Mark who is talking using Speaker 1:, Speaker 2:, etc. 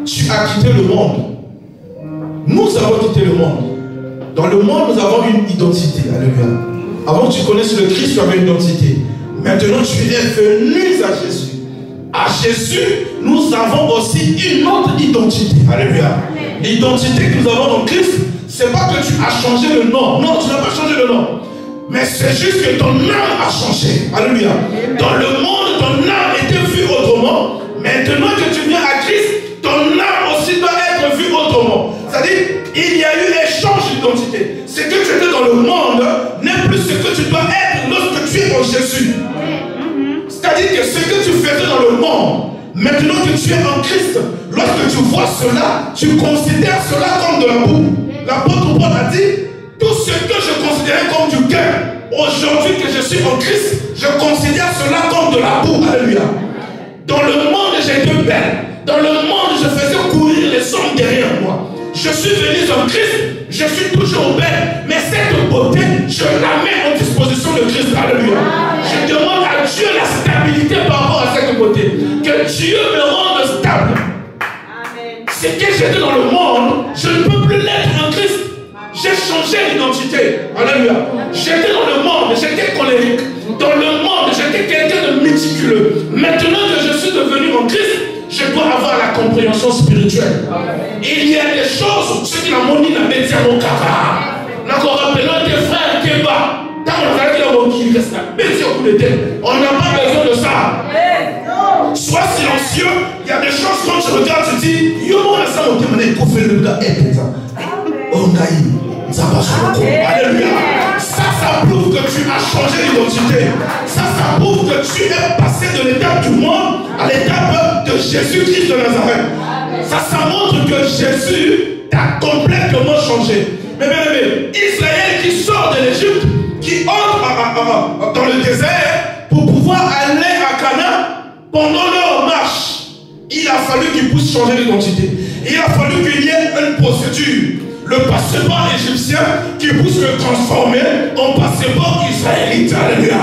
Speaker 1: tu as quitté le monde. Nous avons quitté le monde. Dans le monde, nous avons une identité. Alléluia. Avant que tu connaisses le Christ, tu avais une identité. Maintenant, tu es venu à Jésus. À Jésus, nous avons aussi une autre identité. Alléluia. L'identité que nous avons dans Christ, c'est pas que tu as changé le nom. Non, tu n'as pas changé le nom. Mais c'est juste que ton âme a changé. Alléluia. Dans le monde, ton âme était vue autrement. Maintenant que tu viens à Christ, ton âme aussi doit être vue autrement. C'est-à-dire, il y a eu échange d'identité. Ce que tu étais dans le monde n'est plus ce que tu dois être lorsque tu es en Jésus. C'est-à-dire que ce que tu faisais dans le monde, maintenant que tu es en Christ, lorsque tu vois cela, tu considères cela comme de la boue. L'apôtre Paul a dit, tout ce que je considérais comme du gain, aujourd'hui que je suis en Christ, je considère cela comme de la boue. Alléluia. Dans le monde, j'étais belle. Dans le monde, je faisais courir les hommes derrière moi. Je suis venu en Christ, je suis toujours belle, mais cette beauté, je la mets en disposition de Christ. Alléluia. Je demande à Dieu la stabilité par rapport à cette beauté. Que Dieu me rende stable. Ce que j'étais dans le monde, je ne peux plus l'être en Christ. J'ai changé d'identité. Alléluia. J'étais dans le monde, j'étais colérique. Dans le monde, j'étais quelqu'un de méticuleux. Maintenant que je suis devenu en Christ, je dois avoir la compréhension spirituelle. Il y a des choses, ce qui la monnaie n'a pas dit à mon cavard. Encore rappelons tes frères qui bas. On n'a pas besoin de ça. Sois silencieux. Il y a des choses quand tu regardes, tu dis, Alléluia. Ça prouve que tu as changé d'identité. Ça prouve que tu es passé de l'étape du monde à l'étape de Jésus-Christ de Nazareth. Ça montre que Jésus t'a complètement changé. Mais bien aimé, Israël qui sort de l'Égypte, qui entre dans le désert pour pouvoir aller à Canaan, pendant leur marche, il a fallu qu'ils puissent changer d'identité. Il a fallu qu'il y ait une procédure. Le passeport égyptien qui puisse le transformer en passeport israélite. Alléluia.